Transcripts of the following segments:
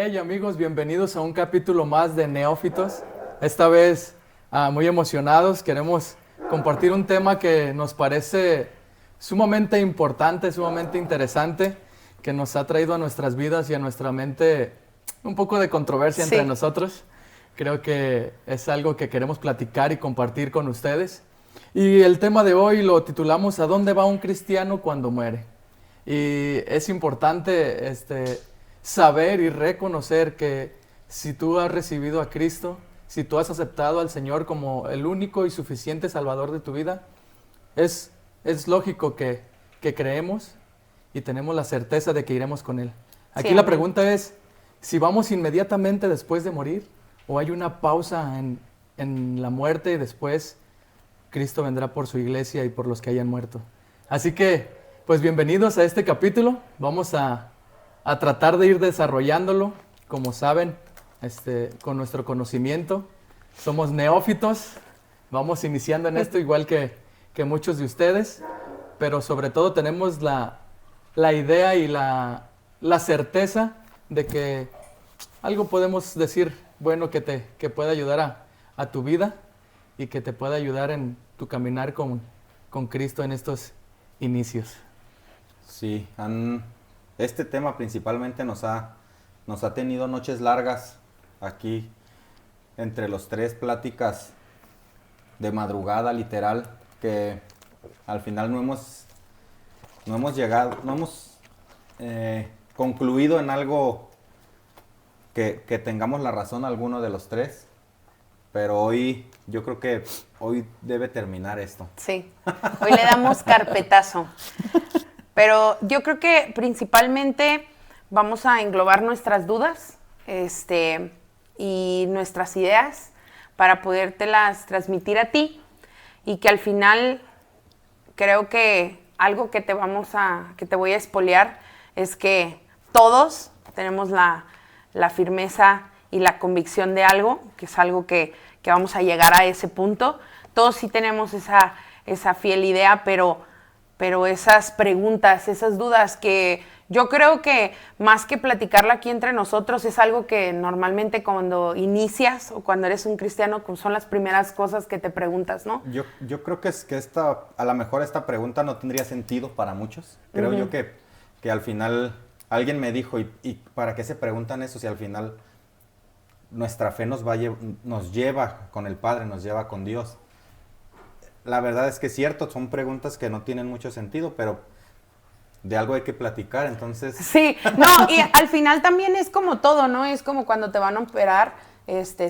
Hey amigos, bienvenidos a un capítulo más de Neófitos. Esta vez muy emocionados, queremos compartir un tema que nos parece sumamente importante, sumamente interesante, que nos ha traído a nuestras vidas y a nuestra mente un poco de controversia entre nosotros. Creo que es algo que queremos platicar y compartir con ustedes. Y el tema de hoy lo titulamos ¿A dónde va un cristiano cuando muere? Y es importante saber y reconocer que si tú has recibido a Cristo, si tú has aceptado al Señor como el único y suficiente Salvador de tu vida, es lógico que creemos y tenemos la certeza de que iremos con Él. Aquí la pregunta es, si vamos inmediatamente después de morir o hay una pausa en la muerte y después Cristo vendrá por su iglesia y por los que hayan muerto. Así que, pues bienvenidos a este capítulo. Vamos a tratar de ir desarrollándolo, como saben, con nuestro conocimiento. Somos neófitos, vamos iniciando en esto igual que muchos de ustedes, pero sobre todo tenemos la idea y la certeza de que algo podemos decir bueno que pueda ayudar a tu vida y que te pueda ayudar en tu caminar con Cristo en estos inicios. Sí, este tema principalmente nos ha tenido noches largas aquí, entre los tres, pláticas de madrugada literal, que al final no hemos llegado, no hemos concluido en algo que tengamos la razón alguno de los tres, pero yo creo que hoy debe terminar esto. Sí, hoy le damos carpetazo. Pero yo creo que principalmente vamos a englobar nuestras dudas y nuestras ideas para podértelas transmitir a ti y que al final creo que algo que te voy a espolear es que todos tenemos la firmeza y la convicción de algo, que es algo que vamos a llegar a ese punto. Todos sí tenemos esa fiel idea, pero esas preguntas, esas dudas que yo creo que más que platicarla aquí entre nosotros es algo que normalmente cuando inicias o cuando eres un cristiano son las primeras cosas que te preguntas, ¿no? Yo creo que a lo mejor esta pregunta no tendría sentido para muchos. Creo yo que al final alguien me dijo, ¿y para qué se preguntan eso si al final nuestra fe nos lleva con el Padre, nos lleva con Dios? La verdad es que es cierto, son preguntas que no tienen mucho sentido, pero de algo hay que platicar, entonces... Sí, no, y al final también es como todo, ¿no? Es como cuando te van a operar,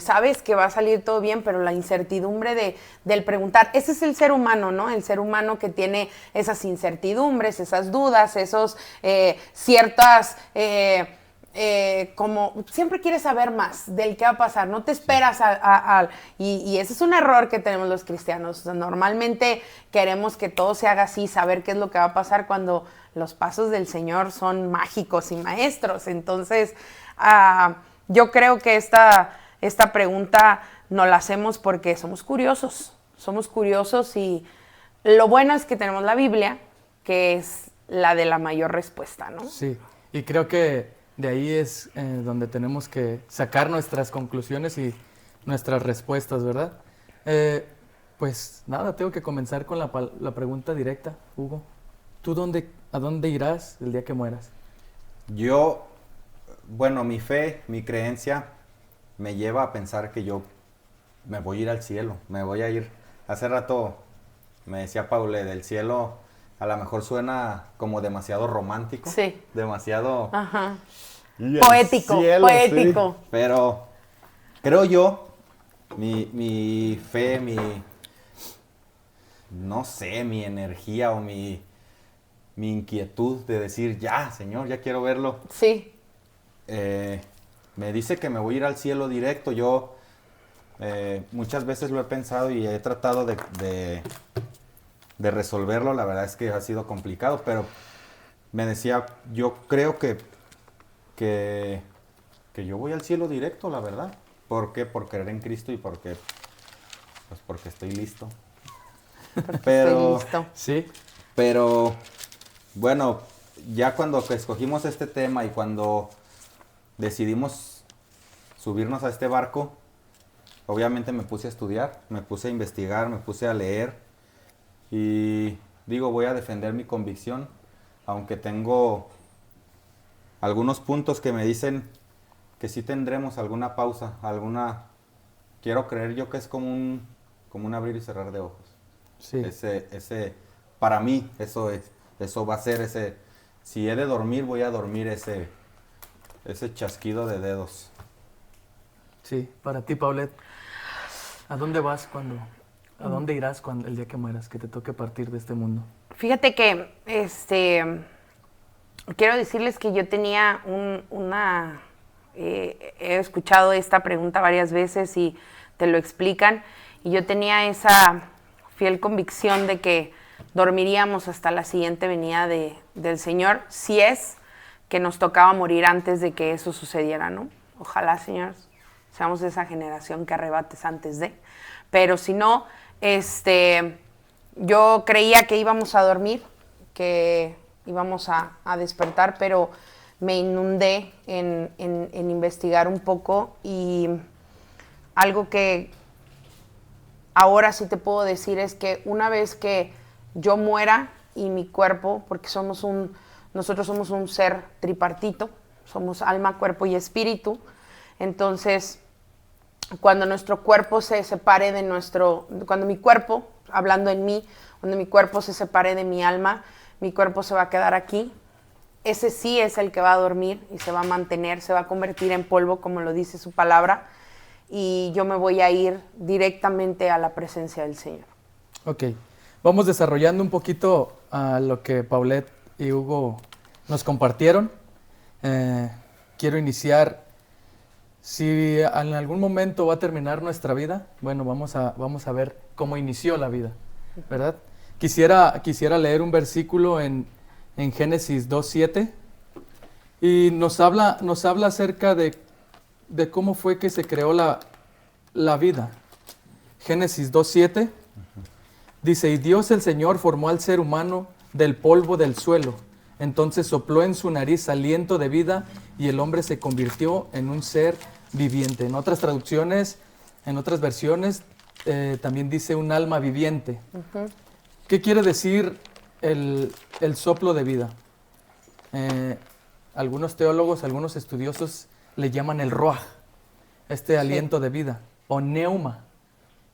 sabes que va a salir todo bien, pero la incertidumbre del preguntar, ese es el ser humano, ¿no? El ser humano que tiene esas incertidumbres, esas dudas, esos ciertas... como siempre quieres saber más del qué va a pasar, no te esperas y ese es un error que tenemos los cristianos. O sea, normalmente queremos que todo se haga así, saber qué es lo que va a pasar cuando los pasos del Señor son mágicos y maestros. Entonces, yo creo que esta pregunta nos la hacemos porque somos curiosos y lo bueno es que tenemos la Biblia, que es la de la mayor respuesta, ¿no? Sí, y creo que de ahí es donde tenemos que sacar nuestras conclusiones y nuestras respuestas, ¿verdad? Pues nada, tengo que comenzar con la pregunta directa, Hugo. ¿Tú a dónde irás el día que mueras? Bueno, mi fe, mi creencia me lleva a pensar que yo me voy a ir al cielo, me voy a ir. Hace rato me decía Paule, del cielo a lo mejor suena como demasiado romántico. Sí. Demasiado... Ajá. Poético. Poético. Sí. Pero creo yo, mi fe, no sé, mi energía o mi inquietud de decir, ya, Señor, ya quiero verlo. Sí. Me dice que me voy a ir al cielo directo. Yo muchas veces lo he pensado y he tratado de resolverlo. La verdad es que ha sido complicado, pero me decía, yo creo que yo voy al cielo directo, la verdad. ¿Por qué? Por creer en Cristo y porque estoy listo. Estoy listo. Sí. Pero, bueno, ya cuando escogimos este tema y cuando decidimos subirnos a este barco, obviamente me puse a estudiar, me puse a investigar, me puse a leer y digo, voy a defender mi convicción, aunque tengo algunos puntos que me dicen que sí tendremos alguna pausa, quiero creer yo que es como un abrir y cerrar de ojos. Sí. Para mí, eso va a ser si he de dormir, voy a dormir ese chasquido de dedos. Sí, para ti, Paulette, ¿a dónde vas a dónde irás el día que mueras, que te toque partir de este mundo? Fíjate que, quiero decirles que yo tenía he escuchado esta pregunta varias veces y te lo explican, y yo tenía esa fiel convicción de que dormiríamos hasta la siguiente venida del Señor, si es que nos tocaba morir antes de que eso sucediera, ¿no? Ojalá, Señor, seamos de esa generación que arrebates antes de. Pero si no, yo creía que íbamos a dormir, que íbamos a despertar, pero me inundé en investigar un poco, y algo que ahora sí te puedo decir es que una vez que yo muera y mi cuerpo, porque nosotros somos un ser tripartito, somos alma, cuerpo y espíritu, entonces cuando nuestro cuerpo se separe cuando mi cuerpo, hablando en mí, cuando mi cuerpo se separe de mi alma, mi cuerpo se va a quedar aquí. Ese sí es el que va a dormir y se va a mantener, se va a convertir en polvo, como lo dice su palabra, y yo me voy a ir directamente a la presencia del Señor. Ok, vamos desarrollando un poquito lo que Paulette y Hugo nos compartieron. Quiero iniciar, si en algún momento va a terminar nuestra vida, bueno, vamos a ver cómo inició la vida, ¿verdad? Quisiera leer un versículo en Génesis 2:7, y nos habla acerca de cómo fue que se creó la vida. Génesis 2:7 dice: y Dios el Señor formó al ser humano del polvo del suelo, entonces sopló en su nariz aliento de vida, y el hombre se convirtió en un ser viviente. En otras traducciones, en otras versiones, también dice un alma viviente. Uh-huh. ¿Qué quiere decir el soplo de vida? Algunos teólogos, algunos estudiosos le llaman el ruaj, aliento de vida, o neuma.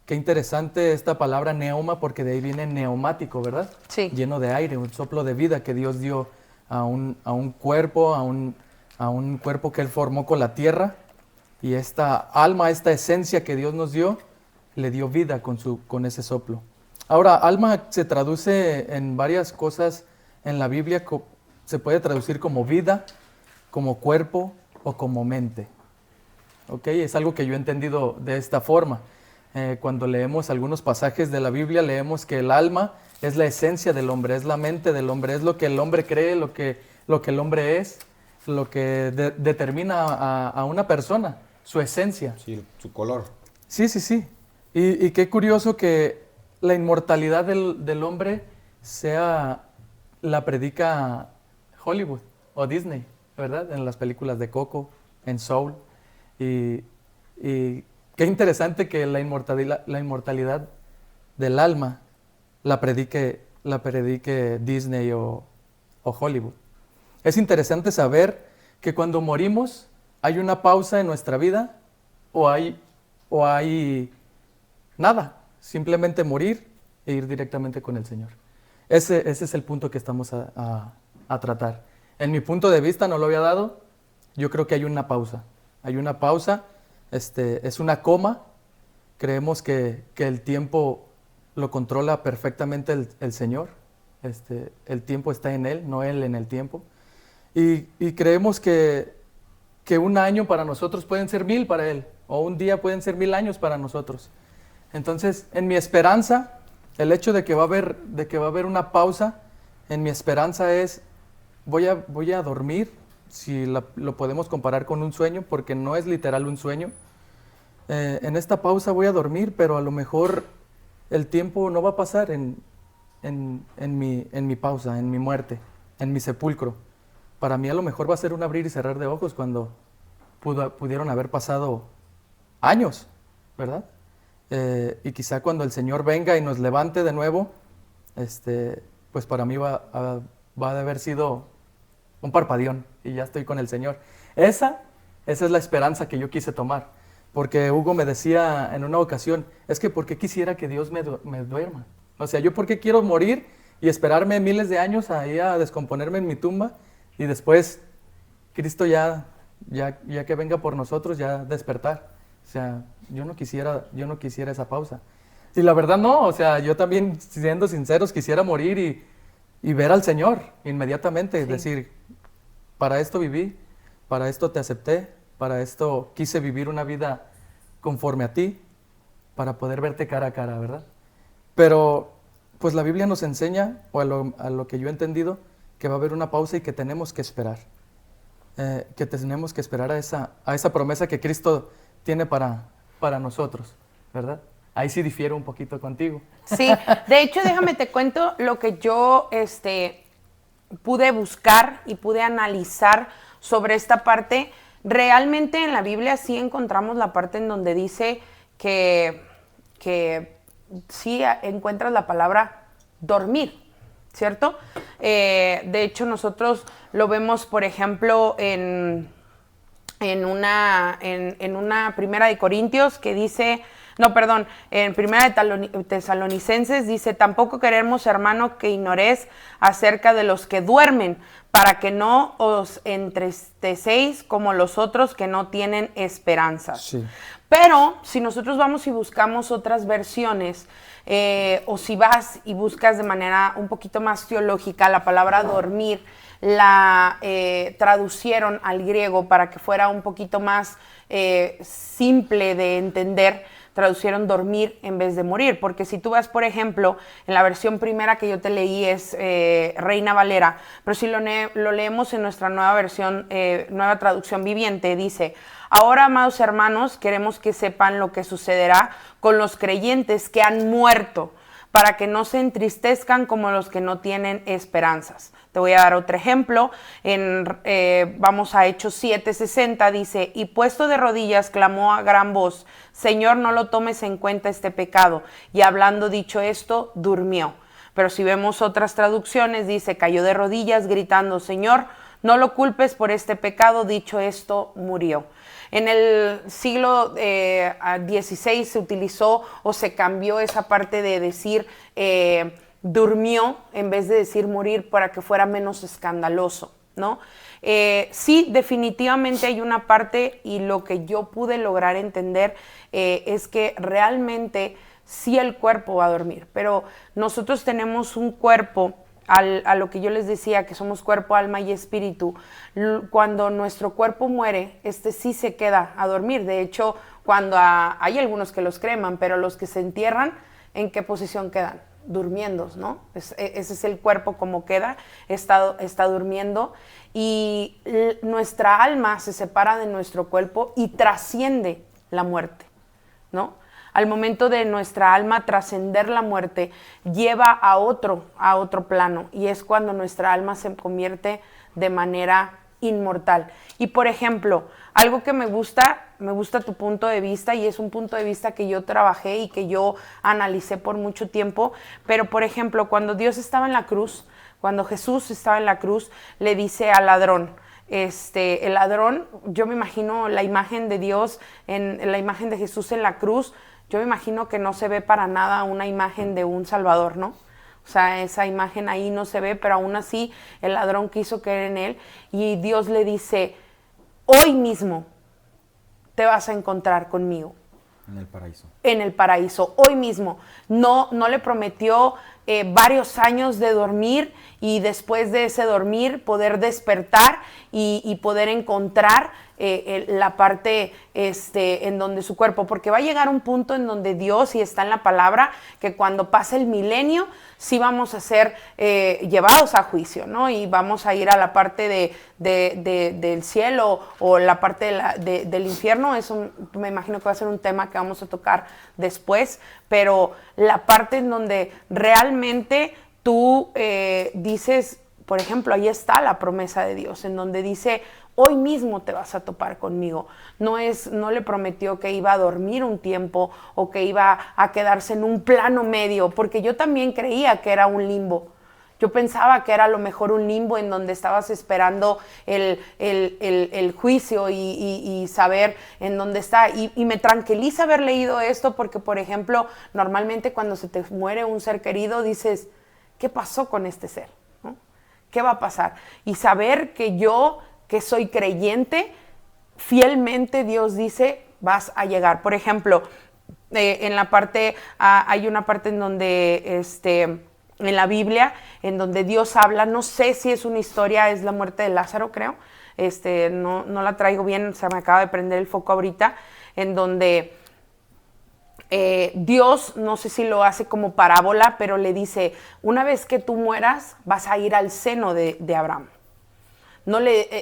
Qué interesante esta palabra neuma, porque de ahí viene neumático, ¿verdad? Sí. Lleno de aire, un soplo de vida que Dios dio a un cuerpo, a un cuerpo que Él formó con la tierra, y esta alma, esta esencia que Dios nos dio, le dio vida con ese soplo. Ahora, alma se traduce en varias cosas en la Biblia. Se puede traducir como vida, como cuerpo o como mente. ¿Ok? Es algo que yo he entendido de esta forma. Cuando leemos algunos pasajes de la Biblia, leemos que el alma es la esencia del hombre, es la mente del hombre, es lo que el hombre cree, lo que el hombre es, lo que determina a una persona, su esencia. Sí, su color. Sí. Y qué curioso que la inmortalidad del hombre la predica Hollywood o Disney, ¿verdad? En las películas de Coco, en Soul. Y qué interesante que la inmortalidad del alma la predique Disney o Hollywood. Es interesante saber que cuando morimos hay una pausa en nuestra vida, o hay nada. Simplemente morir e ir directamente con el Señor. Ese es el punto que estamos a tratar. En mi punto de vista, no lo había dado, yo creo que hay una pausa. Hay una pausa, es una coma. Creemos que el tiempo lo controla perfectamente el Señor. El tiempo está en Él, no Él en el tiempo. Y creemos que un año para nosotros pueden ser 1000 para Él, o un día pueden ser 1000 años para nosotros. Entonces, en mi esperanza, el hecho de que va a haber una pausa, en mi esperanza es, voy a dormir, si lo podemos comparar con un sueño, porque no es literal un sueño. En esta pausa voy a dormir, pero a lo mejor el tiempo no va a pasar en mi pausa, en mi muerte, en mi sepulcro. Para mí a lo mejor va a ser un abrir y cerrar de ojos cuando pudieron haber pasado años, ¿verdad? Y quizá cuando el Señor venga y nos levante de nuevo, pues para mí va a haber sido un parpadeón y ya estoy con el Señor. Esa es la esperanza que yo quise tomar, porque Hugo me decía en una ocasión, es que ¿por qué quisiera que Dios me duerma? O sea, ¿yo por qué quiero morir y esperarme miles de años ahí a descomponerme en mi tumba y después Cristo ya que venga por nosotros, ya despertar? O sea, yo no quisiera esa pausa. Y la verdad no, o sea, yo también, siendo sinceros, quisiera morir y ver al Señor inmediatamente, sí. Decir, para esto viví, para esto te acepté, para esto quise vivir una vida conforme a ti, para poder verte cara a cara, ¿verdad? Pero, pues la Biblia nos enseña, o a lo que yo he entendido, que va a haber una pausa y que tenemos que esperar. Que tenemos que esperar a esa promesa que Cristo tiene para nosotros, ¿verdad? Ahí sí difiero un poquito contigo. Sí, de hecho, déjame te cuento lo que yo pude buscar y pude analizar sobre esta parte. Realmente en la Biblia sí encontramos la parte en donde dice que sí encuentras la palabra dormir, ¿cierto? De hecho, nosotros lo vemos, por ejemplo, en una primera de Corintios que dice, en primera de Tesalonicenses dice, tampoco queremos, hermano, que ignoréis acerca de los que duermen, para que no os entristecéis como los otros que no tienen esperanza. Sí. Pero si nosotros vamos y buscamos otras versiones, o si vas y buscas de manera un poquito más teológica la palabra dormir, la traducieron al griego para que fuera un poquito más simple de entender, traducieron dormir en vez de morir, porque si tú vas, por ejemplo, en la versión primera que yo te leí es Reina Valera, pero si lo leemos en nuestra nueva versión, nueva traducción viviente, dice, ahora, amados hermanos, queremos que sepan lo que sucederá con los creyentes que han muerto, para que no se entristezcan como los que no tienen esperanzas. Te voy a dar otro ejemplo. Vamos a Hechos 7:60, dice, y puesto de rodillas clamó a gran voz, Señor, no lo tomes en cuenta este pecado. Y hablando dicho esto, durmió. Pero si vemos otras traducciones, dice, cayó de rodillas gritando, Señor, no lo culpes por este pecado. Dicho esto, murió. En el siglo XVI se utilizó o se cambió esa parte de decir durmió en vez de decir morir para que fuera menos escandaloso, ¿no? Sí, definitivamente hay una parte y lo que yo pude lograr entender es que realmente sí el cuerpo va a dormir, pero nosotros tenemos un cuerpo, a lo que yo les decía, que somos cuerpo, alma y espíritu. Cuando nuestro cuerpo muere, sí se queda a dormir. De hecho, hay algunos que los creman, pero los que se entierran, ¿en qué posición quedan? Durmiendo, ¿no? Ese es el cuerpo como queda, está durmiendo, y nuestra alma se separa de nuestro cuerpo y trasciende la muerte, ¿no? Al momento de nuestra alma trascender la muerte, lleva a otro plano, y es cuando nuestra alma se convierte de manera inmortal. Y por ejemplo, algo que me gusta tu punto de vista, y es un punto de vista que yo trabajé y que yo analicé por mucho tiempo, pero por ejemplo, cuando Dios estaba en la cruz, cuando Jesús estaba en la cruz, le dice al ladrón, el ladrón, yo me imagino la imagen de Dios, en la imagen de Jesús en la cruz, yo me imagino que no se ve para nada una imagen de un Salvador, ¿no? O sea, esa imagen ahí no se ve, pero aún así el ladrón quiso creer en él y Dios le dice, hoy mismo te vas a encontrar conmigo. En el paraíso. En el paraíso, hoy mismo. No le prometió varios años de dormir y después de ese dormir poder despertar y poder encontrar la parte en donde su cuerpo, porque va a llegar un punto en donde Dios, y está en la palabra, que cuando pase el milenio sí vamos a ser llevados a juicio, ¿no? Y vamos a ir a la parte del cielo o la parte del infierno. Eso me imagino que va a ser un tema que vamos a tocar después, pero la parte en donde realmente tú dices, por ejemplo, ahí está la promesa de Dios, en donde dice, hoy mismo te vas a topar conmigo. No le prometió que iba a dormir un tiempo o que iba a quedarse en un plano medio, porque yo también creía que era un limbo. Yo pensaba que era a lo mejor un limbo en donde estabas esperando el juicio y saber en dónde está. Y me tranquiliza haber leído esto porque, por ejemplo, normalmente cuando se te muere un ser querido dices, ¿qué pasó con este ser? ¿No? ¿Qué va a pasar? Y saber que yo, que soy creyente, fielmente Dios dice, vas a llegar. Por ejemplo, en la parte, hay una parte en donde en la Biblia, en donde Dios habla, no sé si es una historia, es la muerte de Lázaro, creo, no la traigo bien, se me acaba de prender el foco ahorita, en donde Dios, no sé si lo hace como parábola, pero le dice, una vez que tú mueras, vas a ir al seno de Abraham.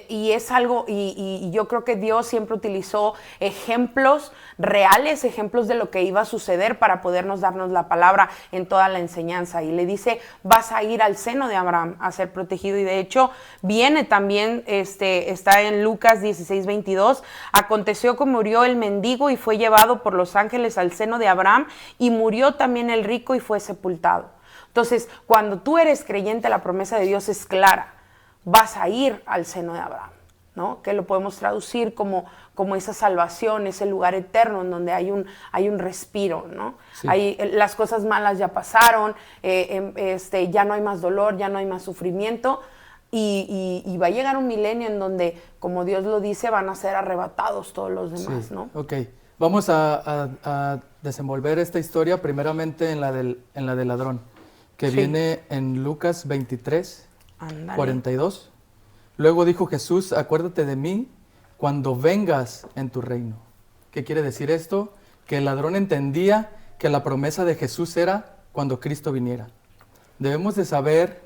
Y es algo, y yo creo que Dios siempre utilizó ejemplos reales, ejemplos de lo que iba a suceder para podernos darnos la palabra en toda la enseñanza. Y le dice, vas a ir al seno de Abraham a ser protegido. Y de hecho, viene también, está en Lucas 16:22, aconteció que murió el mendigo y fue llevado por los ángeles al seno de Abraham, y murió también el rico y fue sepultado. Entonces, cuando tú eres creyente, la promesa de Dios es clara. Vas a ir al seno de Abraham, ¿no? Que lo podemos traducir como esa salvación, ese lugar eterno en donde hay un respiro, ¿no? Sí. Las cosas malas ya pasaron, ya no hay más dolor, ya no hay más sufrimiento, y va a llegar un milenio en donde, como Dios lo dice, van a ser arrebatados todos los demás, sí, ¿no? Ok, vamos a desenvolver esta historia primeramente en la del ladrón, que sí, viene en Lucas 23. Andale. 42. Luego dijo Jesús, acuérdate de mí cuando vengas en tu reino. ¿Qué quiere decir esto? Que el ladrón entendía que la promesa de Jesús era cuando Cristo viniera. Debemos de saber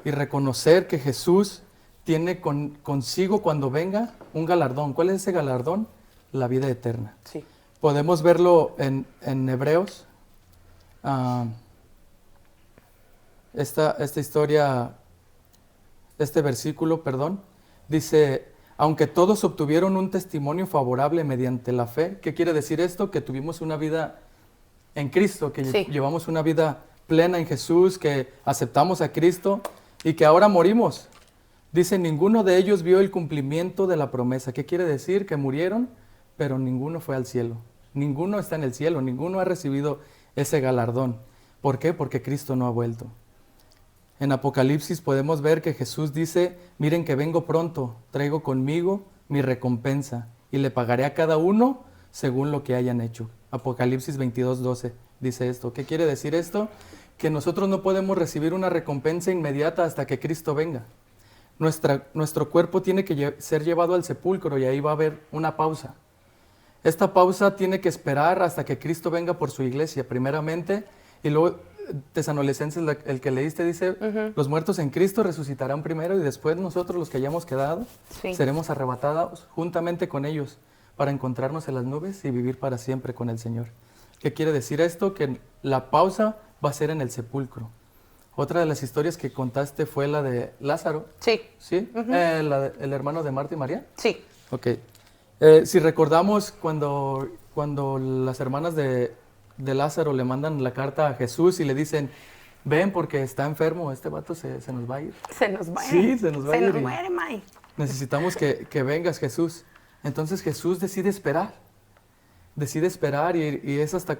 y reconocer que Jesús tiene consigo cuando venga un galardón. ¿Cuál es ese galardón? La vida eterna. Sí. Podemos verlo en Hebreos. Esta historia... Este versículo, dice, aunque todos obtuvieron un testimonio favorable mediante la fe. ¿Qué quiere decir esto? Que tuvimos una vida en Cristo, que sí, llevamos una vida plena en Jesús, que aceptamos a Cristo y que ahora morimos. Dice, ninguno de ellos vio el cumplimiento de la promesa. ¿Qué quiere decir? Que murieron, pero ninguno fue al cielo. Ninguno está en el cielo, ninguno ha recibido ese galardón. ¿Por qué? Porque Cristo no ha vuelto. En Apocalipsis podemos ver que Jesús dice, miren que vengo pronto, traigo conmigo mi recompensa y le pagaré a cada uno según lo que hayan hecho. Apocalipsis 22:12 dice esto. ¿Qué quiere decir esto? Que nosotros no podemos recibir una recompensa inmediata hasta que Cristo venga. Nuestro cuerpo tiene que ser llevado al sepulcro y ahí va a haber una pausa. Esta pausa tiene que esperar hasta que Cristo venga por su iglesia, primeramente, y luego... Tesalonicenses, el que leíste, dice, los muertos en Cristo resucitarán primero y después nosotros, los que hayamos quedado, sí, seremos arrebatados juntamente con ellos para encontrarnos en las nubes y vivir para siempre con el Señor. ¿Qué quiere decir esto? Que la pausa va a ser en el sepulcro. Otra de las historias que contaste fue la de Lázaro. Sí. ¿Sí? ¿El hermano de Marta y María? Sí. Ok. Si recordamos cuando las hermanas de Lázaro le mandan la carta a Jesús y le dicen, ven porque está enfermo, este vato se nos va a ir. Se nos va a ir. Sí, se nos va a ir. Se nos muere, May. Necesitamos que vengas, Jesús. Entonces Jesús decide esperar y es hasta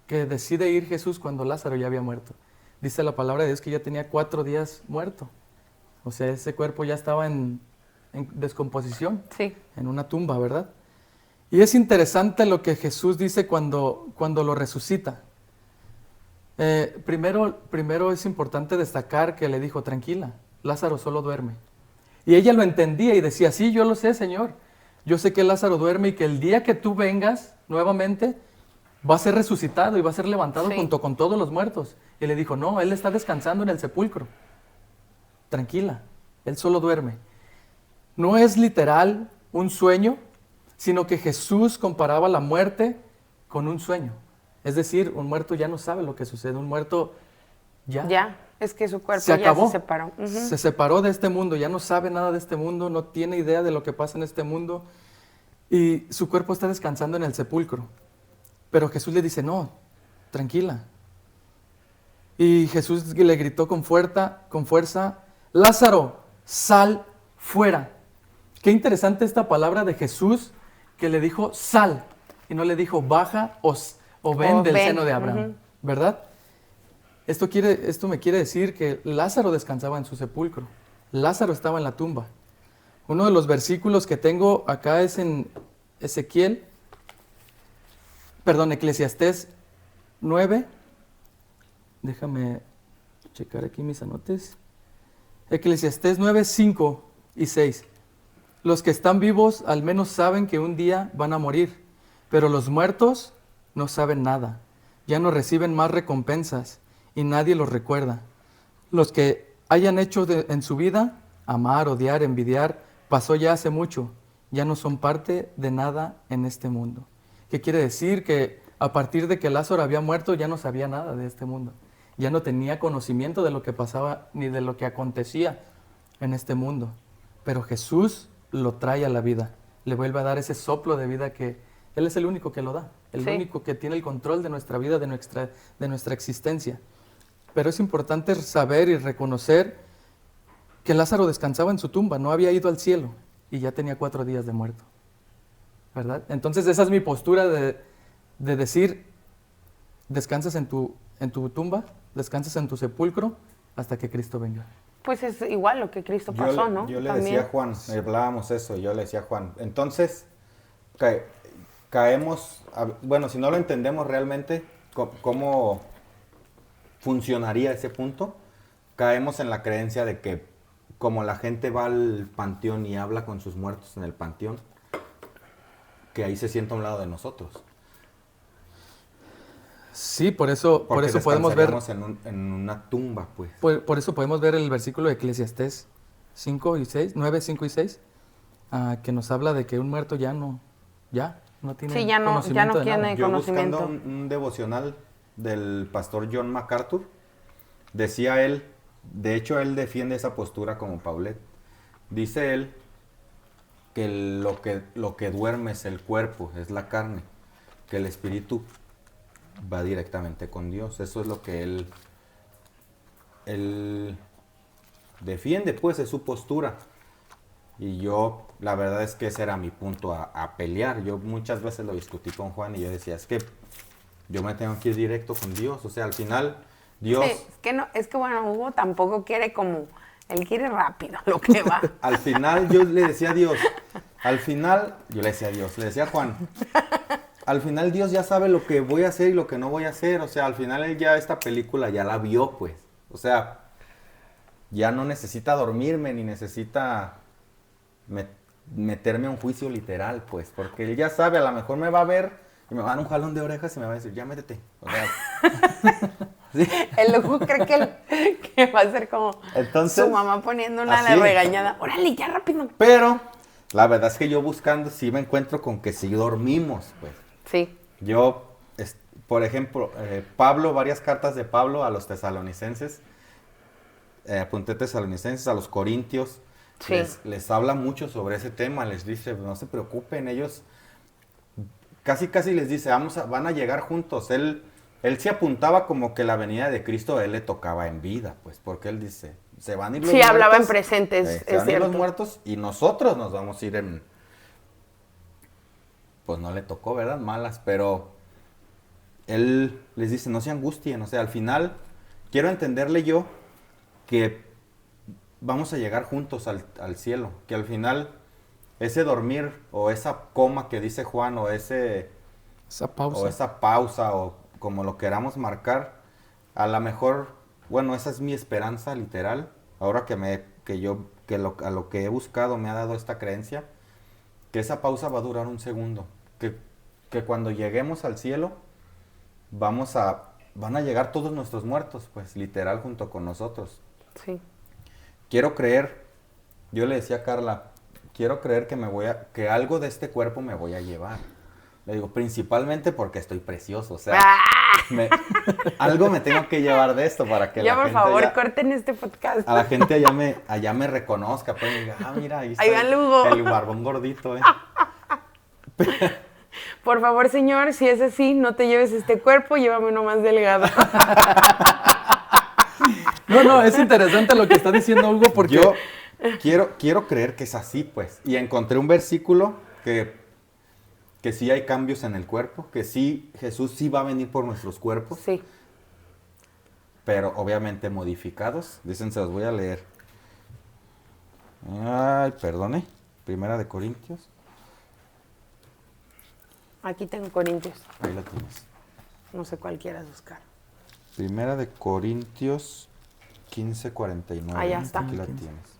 que decide ir Jesús cuando Lázaro ya había muerto. Dice la palabra de Dios que ya tenía 4 días muerto. O sea, ese cuerpo ya estaba en descomposición, sí, en una tumba, ¿verdad? Y es interesante lo que Jesús dice cuando lo resucita. Primero es importante destacar que le dijo, tranquila, Lázaro solo duerme. Y ella lo entendía y decía, sí, yo lo sé, Señor. Yo sé que Lázaro duerme y que el día que tú vengas nuevamente va a ser resucitado y va a ser levantado, sí, junto con todos los muertos. Y le dijo, no, él está descansando en el sepulcro. Tranquila, él solo duerme. No es literal un sueño, sino que Jesús comparaba la muerte con un sueño. Es decir, un muerto ya no sabe lo que sucede, un muerto ya Es que su cuerpo se ya acabó. se separó. Ujú. Se separó de este mundo, ya no sabe nada de este mundo, no tiene idea de lo que pasa en este mundo y su cuerpo está descansando en el sepulcro. Pero Jesús le dice, no, tranquila. Y Jesús le gritó con fuerza, Lázaro, sal fuera. Qué interesante esta palabra de Jesús que le dijo sal y no le dijo baja o ven del seno de Abraham, Ujú. ¿verdad? Esto me quiere decir que Lázaro descansaba en su sepulcro. Lázaro estaba en la tumba. Uno de los versículos que tengo acá es en Eclesiastés 9. Déjame checar aquí mis anotes. Eclesiastés 9, 5 y 6. Los que están vivos al menos saben que un día van a morir, pero los muertos no saben nada. Ya no reciben más recompensas y nadie los recuerda. Los que hayan hecho en su vida, amar, odiar, envidiar, pasó ya hace mucho. Ya no son parte de nada en este mundo. ¿Qué quiere decir? Que a partir de que Lázaro había muerto ya no sabía nada de este mundo. Ya no tenía conocimiento de lo que pasaba ni de lo que acontecía en este mundo. Pero Jesús lo trae a la vida. Le vuelve a dar ese soplo de vida que Él es el único que lo da. El Sí. único que tiene el control de nuestra vida, de nuestra existencia. Pero es importante saber y reconocer que Lázaro descansaba en su tumba, no había ido al cielo y ya tenía 4 días de muerto, ¿verdad? Entonces esa es mi postura de decir, descansas en tu tumba, descansas en tu sepulcro hasta que Cristo venga. Pues es igual lo que Cristo pasó, ¿no? Yo le También. decía a Juan, hablábamos eso, y yo le decía a Juan, entonces caemos, bueno, si no lo entendemos realmente, cómo funcionaría ese punto, caemos en la creencia de que como la gente va al panteón y habla con sus muertos en el panteón, que ahí se sienta a un lado de nosotros. Sí, por eso podemos ver en una tumba, pues. por eso podemos ver el versículo de Eclesiastés 5 y 6, 9, 5 y 6, que nos habla de que un muerto ya no tiene Sí, ya no conocimiento de nada. tiene Yo conocimiento. buscando un devocional del pastor John MacArthur, decía él, de hecho él defiende esa postura como Paulet. Dice él que lo que duerme es el cuerpo, es la carne, que el espíritu va directamente con Dios. Eso es lo que él defiende, pues es su postura. Y yo, la verdad es que ese era mi punto a pelear. Yo muchas veces lo discutí con Juan y yo decía, es que yo me tengo que ir directo con Dios. O sea, al final, Dios... Sí, es que bueno, Hugo tampoco quiere él quiere rápido lo que va. Al final yo le decía a Dios, le decía a Juan, al final Dios ya sabe lo que voy a hacer y lo que no voy a hacer. O sea, al final él ya esta película ya la vio, pues. O sea, ya no necesita dormirme ni necesita meterme a un juicio literal, pues. Porque él ya sabe, a lo mejor me va a ver y me va a dar un jalón de orejas y me va a decir, ya métete. O sea, ¿sí? El Hugo cree que va a ser como Entonces, su mamá poniendo una así. regañada. Órale, ya rápido. Pero la verdad es que yo buscando sí me encuentro con que sí dormimos, pues. Sí. Yo, por ejemplo, Pablo, varias cartas de Pablo a los tesalonicenses, apunté tesalonicenses, a los corintios, Sí. les habla mucho sobre ese tema, les dice, no se preocupen, ellos casi les dice, van a llegar juntos. Él se apuntaba como que la venida de Cristo a él le tocaba en vida, pues, porque él dice, se van a ir los Sí, muertos. hablaba en presentes, Se es van a ir cierto. los muertos y nosotros nos vamos a ir en... Pues no le tocó, ¿verdad? Malas, pero él les dice, no se angustien, o sea, al final quiero entenderle yo que vamos a llegar juntos al cielo, que al final ese dormir o esa coma que dice Juan o esa pausa o como lo queramos marcar, a lo mejor, bueno, esa es mi esperanza literal, ahora a lo que he buscado me ha dado esta creencia, que esa pausa va a durar un segundo, que cuando lleguemos al cielo van a llegar todos nuestros muertos, pues literal junto con nosotros. Sí. Quiero creer, yo le decía a Carla, quiero creer que algo de este cuerpo me voy a llevar. Le digo, principalmente porque estoy precioso, o sea, algo me tengo que llevar de esto para que Ya, la por gente favor, corten este podcast. a la gente allá me reconozca, pues, y diga, mira, ahí está Ahí va Lugo. el barbón gordito, Por favor, señor, si es así, no te lleves este cuerpo, llévame uno más delgado. No, es interesante lo que está diciendo Hugo porque... Yo quiero creer que es así, pues. Y encontré un versículo que sí hay cambios en el cuerpo, que sí, Jesús sí va a venir por nuestros cuerpos. Sí. Pero obviamente modificados. Dicen, se los voy a leer. Ay, perdone. Primera de Corintios. Aquí tengo Corintios. Ahí la tienes. No sé cuál quieras buscar. Primera de Corintios 15:49. Ahí está. Aquí la tienes.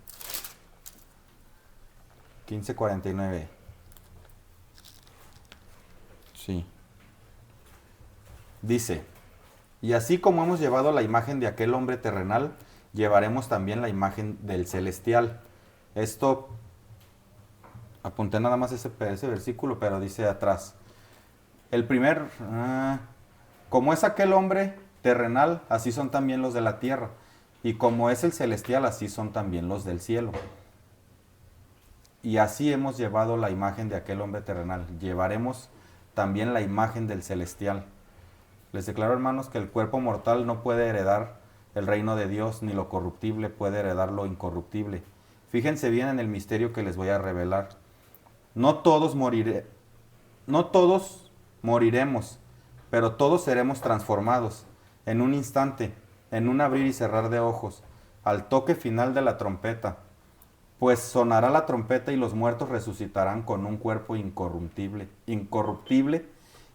15:49. Sí. Dice, y así como hemos llevado la imagen de aquel hombre terrenal, llevaremos también la imagen del celestial. Esto, apunté nada más ese versículo, pero dice atrás. El primer, como es aquel hombre terrenal, así son también los de la tierra. Y como es el celestial, así son también los del cielo. Y así hemos llevado la imagen de aquel hombre terrenal. Llevaremos también la imagen del celestial. Les declaro, hermanos, que el cuerpo mortal no puede heredar el reino de Dios, ni lo corruptible puede heredar lo incorruptible. Fíjense bien en el misterio que les voy a revelar. No todos moriremos, pero todos seremos transformados en un instante, en un abrir y cerrar de ojos, al toque final de la trompeta. Pues sonará la trompeta y los muertos resucitarán con un cuerpo incorruptible,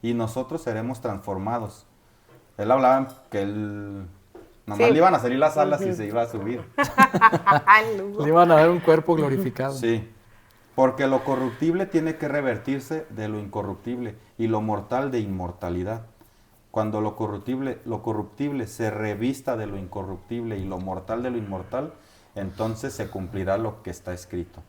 y nosotros seremos transformados. Él hablaba que nomás le iban a salir las alas y se iba a subir. Le iban a dar un cuerpo glorificado. Sí, porque lo corruptible tiene que revertirse de lo incorruptible y lo mortal de inmortalidad. Cuando lo corruptible se revista de lo incorruptible y lo mortal de lo inmortal, entonces se cumplirá lo que está escrito.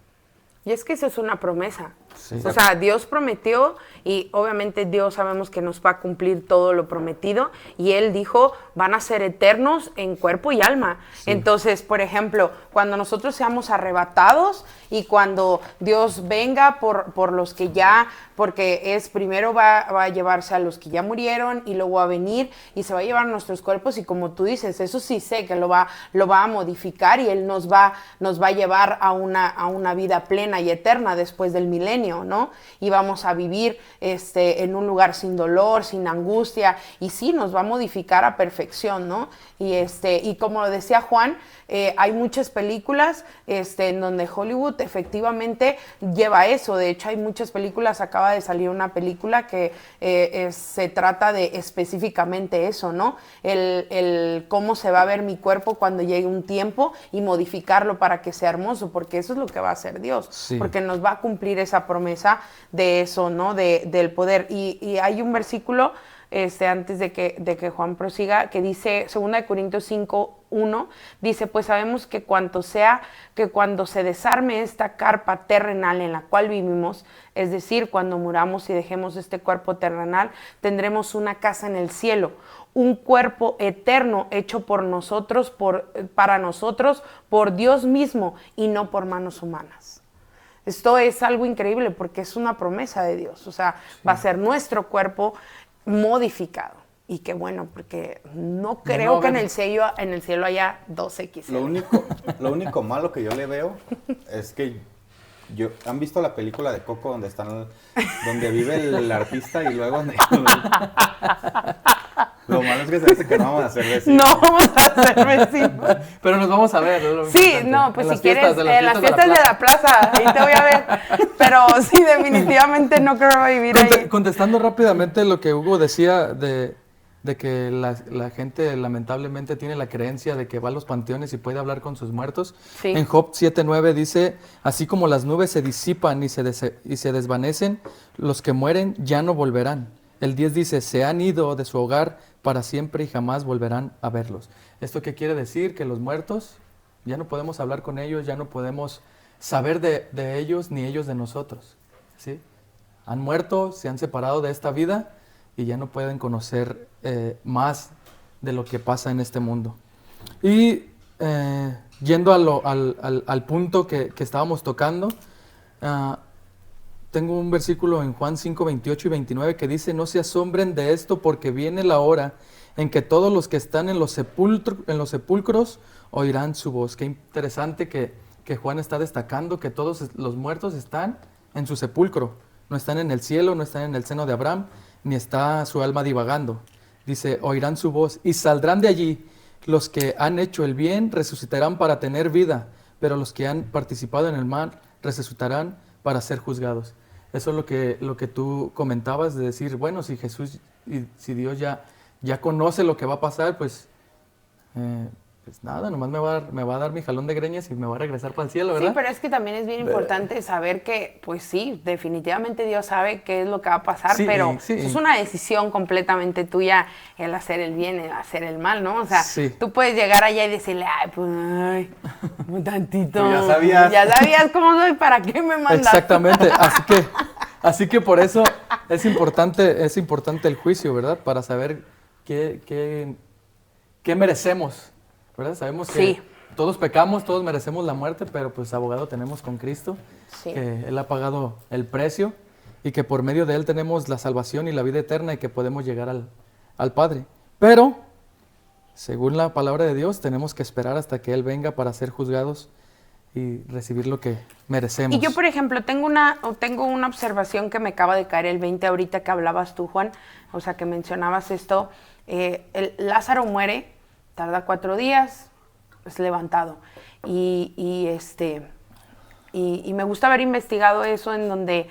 Y es que eso es una promesa. Sí. O sea, Dios prometió y obviamente Dios sabemos que nos va a cumplir todo lo prometido y Él dijo, van a ser eternos en cuerpo y alma. Sí. Entonces, por ejemplo, cuando nosotros seamos arrebatados y cuando Dios venga por los que ya, porque es primero va a llevarse a los que ya murieron y luego va a venir y se va a llevar nuestros cuerpos y como tú dices, eso sí sé que lo va a modificar y Él nos va a llevar a una vida plena y eterna después del milenio, ¿no? Y vamos a vivir en un lugar sin dolor, sin angustia, y sí, nos va a modificar a perfección, ¿no? Y como lo decía Juan, hay muchas películas en donde Hollywood efectivamente lleva eso. De hecho, hay muchas películas, acaba de salir una película que se trata de específicamente eso, ¿no? El cómo se va a ver mi cuerpo cuando llegue un tiempo y modificarlo para que sea hermoso, porque eso es lo que va a hacer Dios, sí. Porque nos va a cumplir esa promesa de eso, ¿no? Del poder. Y hay un versículo antes de que Juan prosiga, que dice, 2 Corintios 5:1, dice, pues sabemos que cuando se desarme esta carpa terrenal en la cual vivimos, es decir, cuando muramos y dejemos este cuerpo terrenal, tendremos una casa en el cielo, un cuerpo eterno hecho por nosotros, para nosotros, por Dios mismo y no por manos humanas. Esto es algo increíble porque es una promesa de Dios, o sea, sí. Va a ser nuestro cuerpo modificado. Y qué bueno, porque no creo que en el cielo haya 2XL. Lo único malo que yo le veo es que ¿han visto la película de Coco donde vive el artista y luego lo malo es que se dice que no vamos a hacer vecinos? No vamos a ser vecinos. Pero nos vamos a ver. Sí, no, pues si quieres, en las fiestas de la plaza, ahí te voy a ver. Pero sí, definitivamente no creo vivir ahí. Contestando rápidamente lo que Hugo decía de que la gente lamentablemente tiene la creencia de que va a los panteones y puede hablar con sus muertos. Sí. En Job 7:9 dice, así como las nubes se disipan y se desvanecen, los que mueren ya no volverán. El 10 dice, se han ido de su hogar para siempre y jamás volverán a verlos. ¿Esto qué quiere decir? Que los muertos, ya no podemos hablar con ellos, ya no podemos saber de ellos ni ellos de nosotros, ¿sí? Han muerto, se han separado de esta vida y ya no pueden conocer más de lo que pasa en este mundo. Y yendo al punto que estábamos tocando, tengo un versículo en Juan 5, 28 y 29 que dice: no se asombren de esto, porque viene la hora en que todos los que están en los sepulcros oirán su voz. Qué interesante que Juan está destacando que todos los muertos están en su sepulcro. No están en el cielo, no están en el seno de Abraham, ni está su alma divagando. Dice, oirán su voz y saldrán de allí. Los que han hecho el bien resucitarán para tener vida, pero los que han participado en el mal resucitarán para ser juzgados. Eso es lo que tú comentabas, de decir, bueno, si Jesús y si Dios ya conoce lo que va a pasar, pues nada, nomás me va a dar mi jalón de greñas y me va a regresar para el cielo, ¿verdad? Sí, pero es que también es bien importante saber que, pues sí, definitivamente Dios sabe qué es lo que va a pasar, sí, pero sí, es una decisión completamente tuya el hacer el bien, el hacer el mal, ¿no? O sea, sí, tú puedes llegar allá y decirle, un tantito. Tú ya sabías cómo soy, ¿para qué me mandaste? Exactamente, así que por eso es importante el juicio, ¿verdad? Para saber qué merecemos, ¿verdad? Sabemos que todos pecamos, todos merecemos la muerte, pero pues abogado tenemos con Cristo, que Él ha pagado el precio y que por medio de Él tenemos la salvación y la vida eterna y que podemos llegar al Padre. Pero, según la palabra de Dios, tenemos que esperar hasta que Él venga para ser juzgados y recibir lo que merecemos. Y yo, por ejemplo, tengo una observación que me acaba de caer el 20 ahorita que hablabas tú, Juan, o sea, que mencionabas esto. Lázaro muere, tarda 4 días, es levantado. Y me gusta haber investigado eso en donde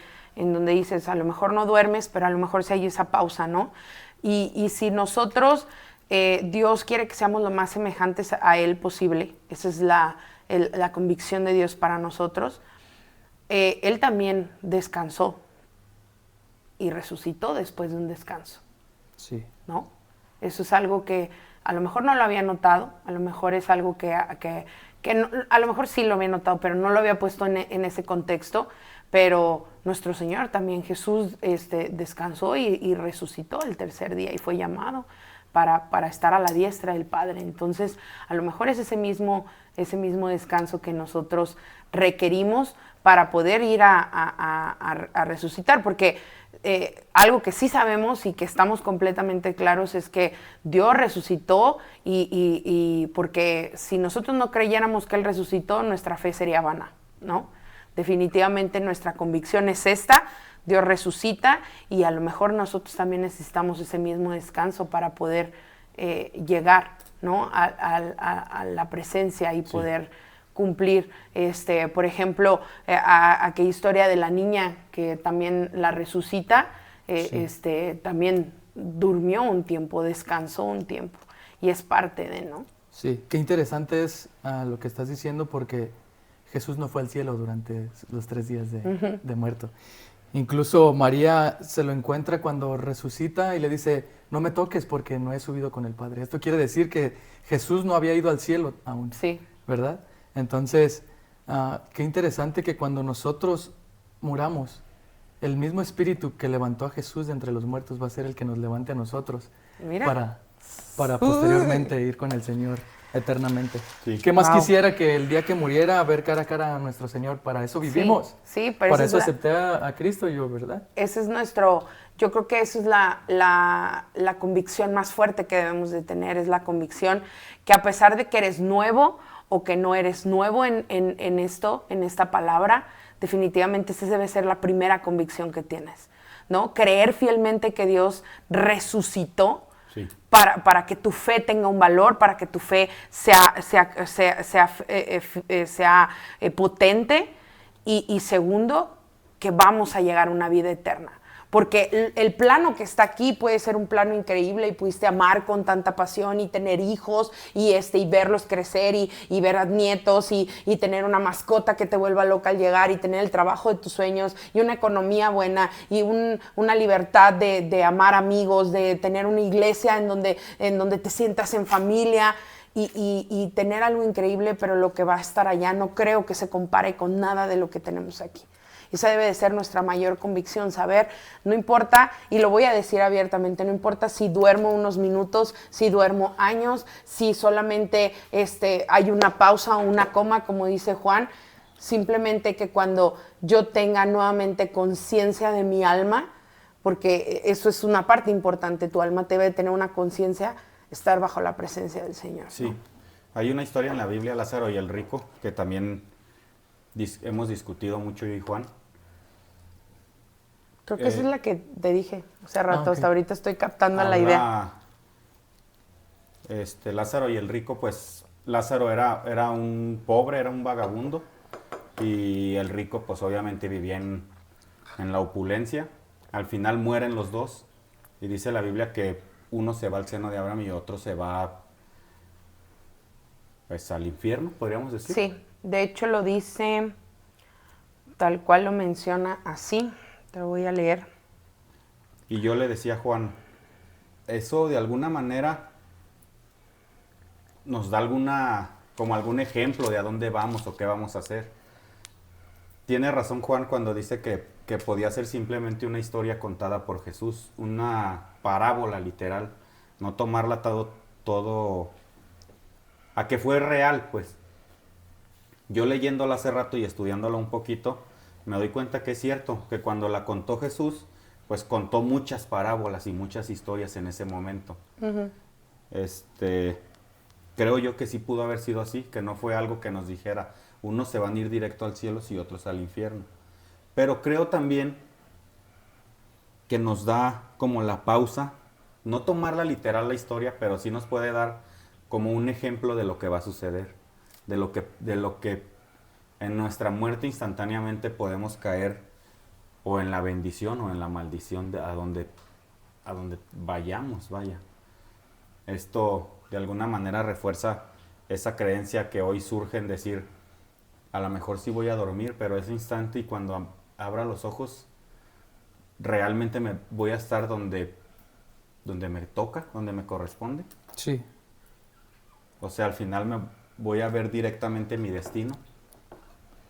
dices, a lo mejor no duermes, pero a lo mejor sí hay esa pausa, ¿no? Y si nosotros, Dios quiere que seamos lo más semejantes a Él posible, esa es la convicción de Dios para nosotros, Él también descansó y resucitó después de un descanso. Sí. ¿No? Eso es algo que a lo mejor no lo había notado, a lo mejor es algo que no, a lo mejor sí lo había notado, pero no lo había puesto en ese contexto, pero nuestro Señor también, Jesús, descansó y resucitó el tercer día y fue llamado para estar a la diestra del Padre. Entonces, a lo mejor es ese mismo descanso que nosotros requerimos para poder ir a resucitar, porque algo que sí sabemos y que estamos completamente claros es que Dios resucitó y porque si nosotros no creyéramos que Él resucitó, nuestra fe sería vana, ¿no? Definitivamente nuestra convicción es esta, Dios resucita y a lo mejor nosotros también necesitamos ese mismo descanso para poder llegar, ¿no? a la presencia y poder cumplir. Por ejemplo, aquella historia de la niña que también la resucita, también durmió un tiempo, descansó un tiempo y es parte de, ¿no? Sí, qué interesante es lo que estás diciendo porque Jesús no fue al cielo durante los 3 días de muerto. Incluso María se lo encuentra cuando resucita y le dice, no me toques porque no he subido con el Padre. Esto quiere decir que Jesús no había ido al cielo aún, ¿verdad? Entonces, qué interesante que cuando nosotros muramos, el mismo Espíritu que levantó a Jesús de entre los muertos va a ser el que nos levante a nosotros para posteriormente ir con el Señor eternamente. Sí. ¿Qué más quisiera que el día que muriera ver cara a cara a nuestro Señor? Para eso vivimos. Sí, pero para eso acepté a Cristo yo, ¿verdad? Ese es yo creo que eso es la convicción más fuerte que debemos de tener, es la convicción que a pesar de que eres nuevo o que no eres nuevo en esta palabra, definitivamente esa debe ser la primera convicción que tienes, ¿no? Creer fielmente que Dios resucitó. Sí. Para que tu fe tenga un valor, para que tu fe sea potente y segundo, que vamos a llegar a una vida eterna. Porque el plano que está aquí puede ser un plano increíble y pudiste amar con tanta pasión y tener hijos y verlos crecer y ver a nietos y tener una mascota que te vuelva loca al llegar y tener el trabajo de tus sueños y una economía buena y una libertad de amar amigos, de tener una iglesia en donde te sientas en familia y tener algo increíble, pero lo que va a estar allá no creo que se compare con nada de lo que tenemos aquí. Esa debe de ser nuestra mayor convicción, saber, no importa, y lo voy a decir abiertamente, no importa si duermo unos minutos, si duermo años, si solamente hay una pausa o una coma, como dice Juan, simplemente que cuando yo tenga nuevamente conciencia de mi alma, porque eso es una parte importante, tu alma debe tener una conciencia, estar bajo la presencia del Señor. Sí, ¿no? hay una historia en la Biblia, Lázaro y el rico, que también hemos discutido mucho yo y Juan. Creo que esa es la que te dije hace rato, okay. hasta ahorita estoy captando la idea. Lázaro y el rico, pues Lázaro era un pobre, era un vagabundo, y el rico pues obviamente vivía en la opulencia. Al final mueren los dos, y dice la Biblia que uno se va al seno de Abraham y otro se va pues al infierno, podríamos decir. Sí, de hecho lo dice tal cual lo menciona así, te lo voy a leer. Y yo le decía a Juan, eso de alguna manera nos da como algún ejemplo de a dónde vamos o qué vamos a hacer. Tiene razón Juan cuando dice que podía ser simplemente una historia contada por Jesús, una parábola literal, no tomarla todo a que fue real, pues. Yo leyéndola hace rato y estudiándola un poquito, me doy cuenta que es cierto, que cuando la contó Jesús, pues contó muchas parábolas y muchas historias en ese momento. Uh-huh. Creo yo que sí pudo haber sido así, que no fue algo que nos dijera, unos se van a ir directo al cielo y otros al infierno. Pero creo también que nos da como la pausa, no tomarla literal la historia, pero sí nos puede dar como un ejemplo de lo que va a suceder, de lo que en nuestra muerte instantáneamente podemos caer o en la bendición o en la maldición a donde vayamos, vaya. Esto de alguna manera refuerza esa creencia que hoy surge en decir, a lo mejor sí voy a dormir, pero ese instante y cuando abra los ojos, realmente voy a estar donde me toca, donde me corresponde. Sí. O sea, al final me voy a ver directamente mi destino.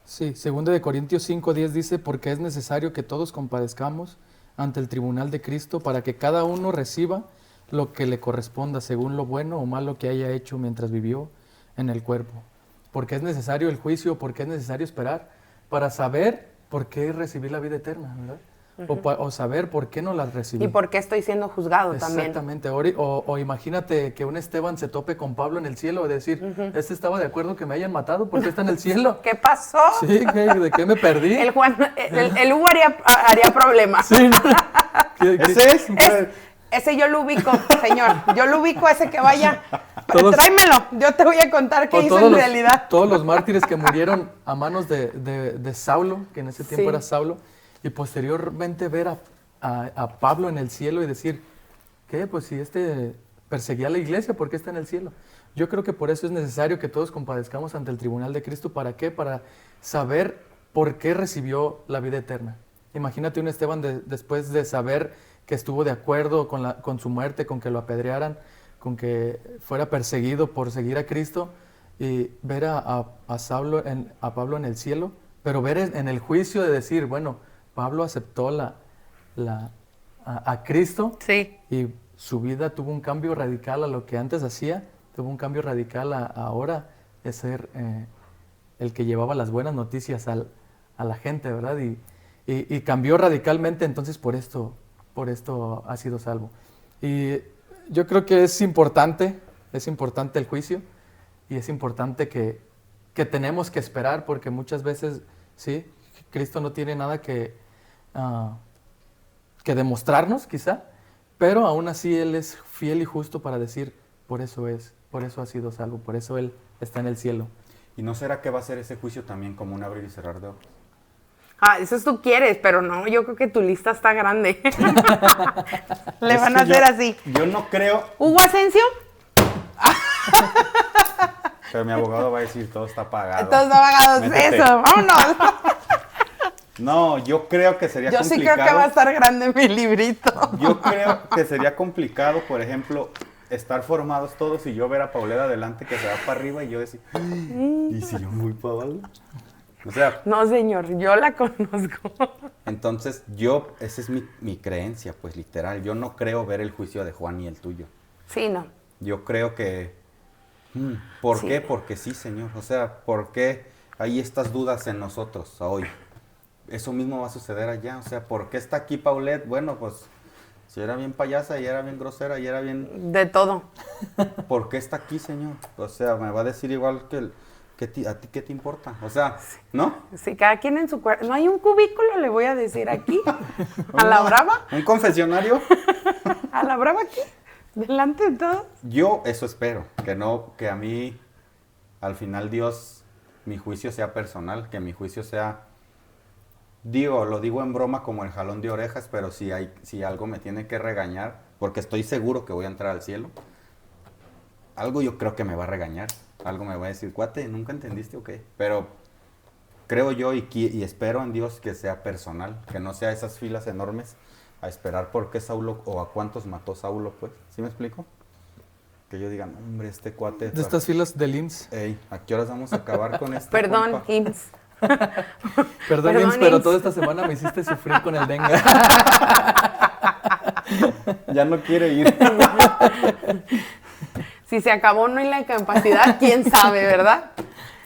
Sí, 2 Corintios 5:10 dice, porque es necesario que todos compadezcamos ante el tribunal de Cristo para que cada uno reciba lo que le corresponda según lo bueno o malo que haya hecho mientras vivió en el cuerpo. Porque es necesario el juicio, porque es necesario esperar para saber por qué recibí la vida eterna, ¿verdad? Uh-huh. O saber por qué no la recibí. Y por qué estoy siendo juzgado también. Exactamente. O imagínate que un Esteban se tope con Pablo en el cielo y decir, uh-huh, estaba de acuerdo que me hayan matado porque está en el cielo. ¿Qué pasó? Sí, ¿de qué me perdí? El Hugo haría problemas. Sí. Ese yo lo ubico, señor. Yo lo ubico, ese que vaya. Tráemelo, yo te voy a contar qué hizo en realidad. Todos los mártires que murieron a manos de Saulo, que en ese tiempo era Saulo, y posteriormente ver a Pablo en el cielo y decir, ¿qué? Pues si perseguía a la iglesia, ¿por qué está en el cielo? Yo creo que por eso es necesario que todos compadezcamos ante el tribunal de Cristo. ¿Para qué? Para saber por qué recibió la vida eterna. Imagínate un Esteban después de saber que estuvo de acuerdo con su muerte, con que lo apedrearan, con que fuera perseguido por seguir a Cristo, y ver a Pablo en el cielo, pero ver en el juicio de decir, bueno, Pablo aceptó a Cristo, sí, y su vida tuvo un cambio radical a lo que antes hacía, tuvo un cambio radical ahora de ser el que llevaba las buenas noticias a la gente, ¿verdad? Y cambió radicalmente, entonces por esto ha sido salvo. Y yo creo que es importante el juicio, y es importante que tenemos que esperar, porque muchas veces, sí, Cristo no tiene nada que demostrarnos quizá, pero aún así Él es fiel y justo para decir, por eso ha sido salvo, por eso Él está en el cielo. ¿Y no será que va a ser ese juicio también como un abrir y cerrar de ojos? Eso tú quieres, pero no, yo creo que tu lista está grande. Le van a hacer así. Yo no creo. ¿Hugo Asensio? Pero mi abogado va a decir, todo está pagado. Todo está pagado, eso, vámonos. No, yo creo que sería complicado. Yo sí creo que va a estar grande mi librito. Yo creo que sería complicado, por ejemplo, estar formados todos y yo ver a Pauleta adelante que se va para arriba y yo decir, ¿y si yo voy para abajo? O sea, No, señor, yo la conozco. entonces esa es mi creencia, pues literal. Yo no creo ver el juicio de Juan y el tuyo. Sí, no. Yo creo que... ¿Por Sí. qué? Porque sí, Señor. O sea, ¿por qué hay estas dudas en nosotros hoy? Eso mismo va a suceder allá. O sea, ¿por qué está aquí Paulette? Bueno, pues si era bien payasa y era bien grosera y era bien... De todo. ¿Por qué está aquí, Señor? O sea, me va a decir igual que a ti qué te importa. O sea, ¿no? Sí, cada quien en su cuarto. No hay un cubículo, le voy a decir aquí. A la brava. ¿Un confesionario? A la brava aquí. Delante de todos. Yo eso espero. Que a mí, al final Dios, mi juicio sea personal. Que mi juicio sea... lo digo en broma como el jalón de orejas, pero si algo me tiene que regañar, porque estoy seguro que voy a entrar al cielo, algo yo creo que me va a regañar, algo me va a decir, cuate, ¿nunca entendiste o qué? Pero creo yo y espero en Dios que sea personal, que no sea esas filas enormes a esperar por qué Saulo o a cuántos mató Saulo, pues, ¿sí me explico? Que yo diga, "No, hombre, este cuate... De estas filas del IMSS. Ey, ¿a qué horas vamos a acabar con esto? Perdón, IMSS. Perdón, IMSS, IMSS. pero toda esta semana me hiciste sufrir con el dengue. Ya no quiere ir. Si se acabó no hay la capacidad, quién sabe, ¿verdad?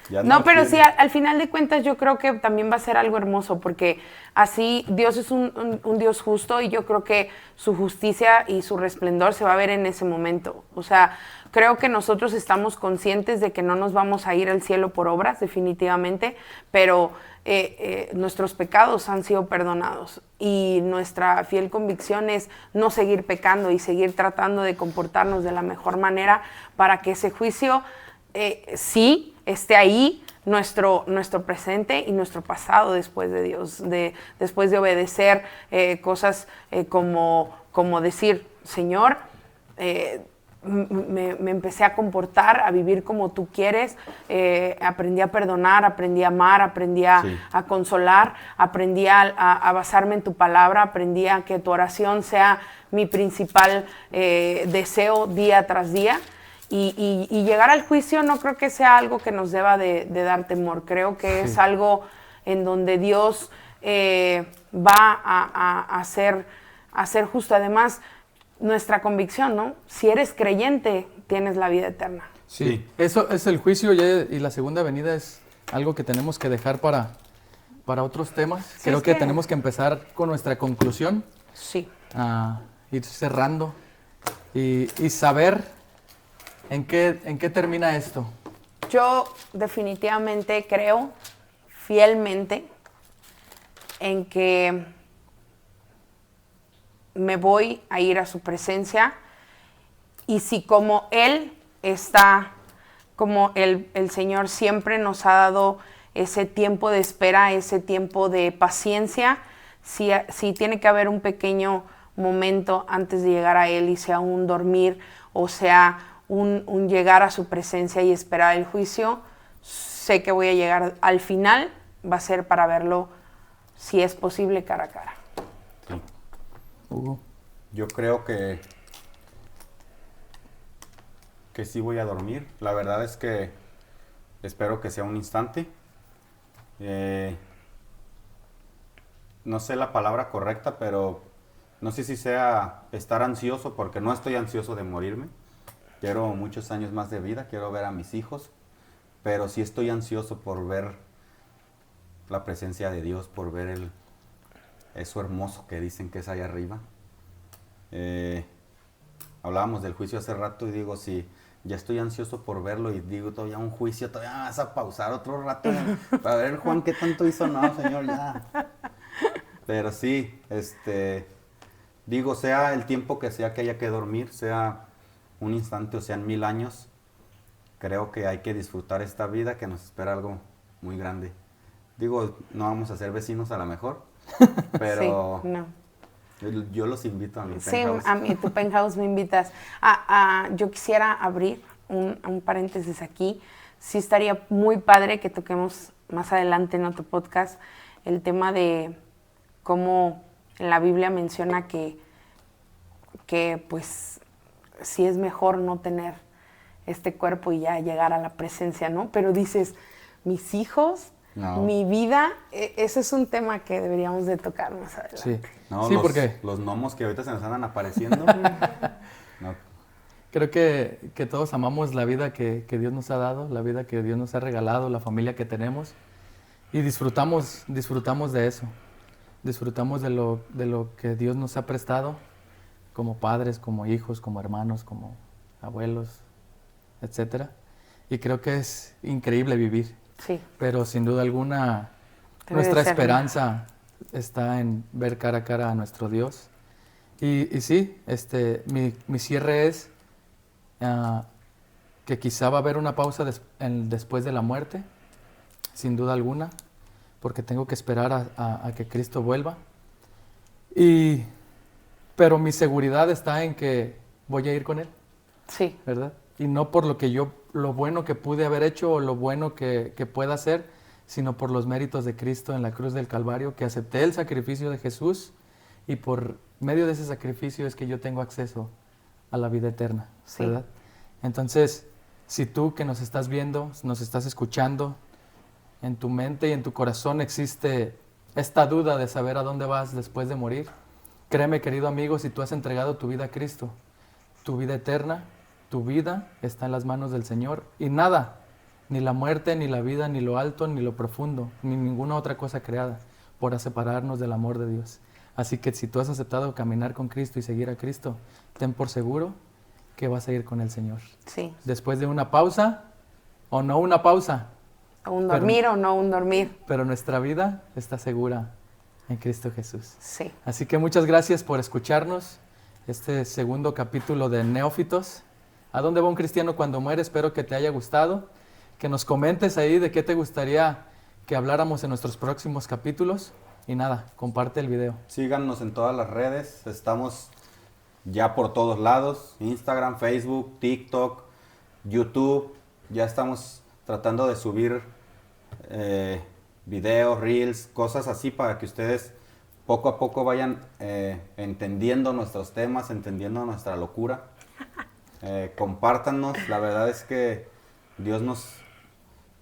Ya No, pero quiere. sí, al final de cuentas yo creo que también va a ser algo hermoso porque así Dios es un Dios justo y yo creo que su justicia y su resplendor se va a ver en ese momento. O sea, creo que nosotros estamos conscientes de que no nos vamos a ir al cielo por obras, definitivamente, pero nuestros pecados han sido perdonados y nuestra fiel convicción es no seguir pecando y seguir tratando de comportarnos de la mejor manera para que ese juicio sí esté ahí, nuestro presente y nuestro pasado después de Dios, después de obedecer cosas como decir, Señor, me empecé a comportar, a vivir como tú quieres, aprendí a perdonar, aprendí a amar, aprendí a consolar, aprendí a basarme en tu palabra, aprendí a que tu oración sea mi principal deseo día tras día. Y llegar al juicio no creo que sea algo que nos deba de dar temor. Creo que es algo en donde Dios va a ser justo. Además, nuestra convicción, ¿no? Si eres creyente, tienes la vida eterna. Sí, eso es el juicio y la segunda venida es algo que tenemos que dejar para otros temas. Sí, Creo es que que- tenemos que empezar con nuestra conclusión, Sí. a ir cerrando y saber en qué termina esto. Yo definitivamente creo fielmente en que me voy a ir a su presencia y si como Él está, como el Señor siempre nos ha dado ese tiempo de espera, ese tiempo de paciencia, si tiene que haber un pequeño momento antes de llegar a Él y sea un dormir o sea un llegar a su presencia y esperar el juicio, sé que voy a llegar al final, va a ser para verlo, si es posible, cara a cara. Sí. Hugo. Yo creo que sí voy a dormir. La verdad es que espero que sea un instante. No sé la palabra correcta, pero no sé si sea estar ansioso, porque no estoy ansioso de morirme. Quiero muchos años más de vida, quiero ver a mis hijos, pero sí estoy ansioso por ver la presencia de Dios, por ver eso hermoso que dicen que es allá arriba. Hablábamos del juicio hace rato y digo, sí, ya estoy ansioso por verlo y digo, todavía un juicio, todavía vas a pausar otro rato para ver Juan qué tanto hizo, no, Señor, ya. Pero sí, digo, sea el tiempo que sea que haya que dormir, sea un instante o sean 1000 años, creo que hay que disfrutar esta vida, que nos espera algo muy grande. Digo, no vamos a ser vecinos a lo mejor, pero Sí, no. yo los invito a mi Sí, penthouse. a mí, tu penthouse me invitas. Yo quisiera abrir un paréntesis aquí. Sí estaría muy padre que toquemos más adelante en otro podcast el tema de cómo en la Biblia menciona que pues sí es mejor no tener este cuerpo y ya llegar a la presencia, ¿no? Pero dices, mis hijos, No. Mi vida, ese es un tema que deberíamos de tocar más adelante. Sí, No, sí, porque los gnomos que ahorita se nos andan apareciendo. No. creo que todos amamos la vida que Dios nos ha dado, la vida que Dios nos ha regalado, la familia que tenemos y disfrutamos de eso. Disfrutamos de lo que Dios nos ha prestado como padres, como hijos, como hermanos, como abuelos, etcétera. Y creo que es increíble vivir. Sí. Pero sin duda alguna, Debe nuestra de ser, esperanza está en ver cara a cara a nuestro Dios. Y sí, mi cierre es que quizá va a haber una pausa después de la muerte, sin duda alguna, porque tengo que esperar a que Cristo vuelva. Pero mi seguridad está en que voy a ir con Él, Sí. ¿verdad? Y no por lo bueno que pude haber hecho o lo bueno que pueda hacer, sino por los méritos de Cristo en la cruz del Calvario, que acepté el sacrificio de Jesús y por medio de ese sacrificio es que yo tengo acceso a la vida eterna, Sí. ¿verdad? Entonces, si tú que nos estás viendo, nos estás escuchando, en tu mente y en tu corazón existe esta duda de saber a dónde vas después de morir, créeme, querido amigo, si tú has entregado tu vida a Cristo, tu vida eterna, tu vida está en las manos del Señor y nada, ni la muerte, ni la vida, ni lo alto, ni lo profundo, ni ninguna otra cosa creada podrá separarnos del amor de Dios. Así que si tú has aceptado caminar con Cristo y seguir a Cristo, ten por seguro que vas a ir con el Señor. Sí. Después de una pausa o no una pausa, O un dormir o no un dormir. pero nuestra vida está segura en Cristo Jesús. Sí. Así que muchas gracias por escucharnos este segundo capítulo de Neófitos. ¿A dónde va un cristiano cuando muere? Espero que te haya gustado, que nos comentes ahí de qué te gustaría que habláramos en nuestros próximos capítulos. Y nada, comparte el video. Síganos en todas las redes, estamos ya por todos lados, Instagram, Facebook, TikTok, YouTube, ya estamos tratando de subir videos, reels, cosas así para que ustedes poco a poco vayan entendiendo nuestros temas, entendiendo nuestra locura. Compártanos, la verdad es que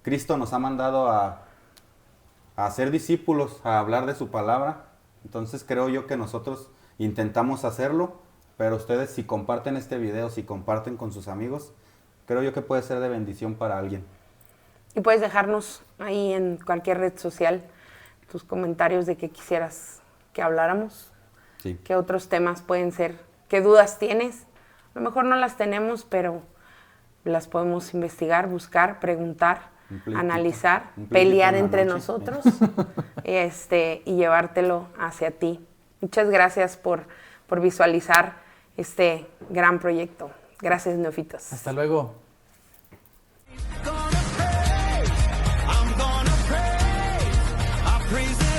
Cristo nos ha mandado a ser discípulos, a hablar de su palabra. Entonces creo yo que nosotros intentamos hacerlo, pero ustedes si comparten este video, si comparten con sus amigos, creo yo que puede ser de bendición para alguien. Y puedes dejarnos ahí en cualquier red social tus comentarios de qué quisieras que habláramos, Sí. qué otros temas pueden ser, qué dudas tienes. A lo mejor no las tenemos, pero las podemos investigar, buscar, preguntar, Un pleitito, analizar, un pleitito pelear en la entre noche. nosotros y llevártelo hacia ti. Muchas gracias por visualizar este gran proyecto. Gracias, neófitos. Hasta luego. I'm gonna pray. I praise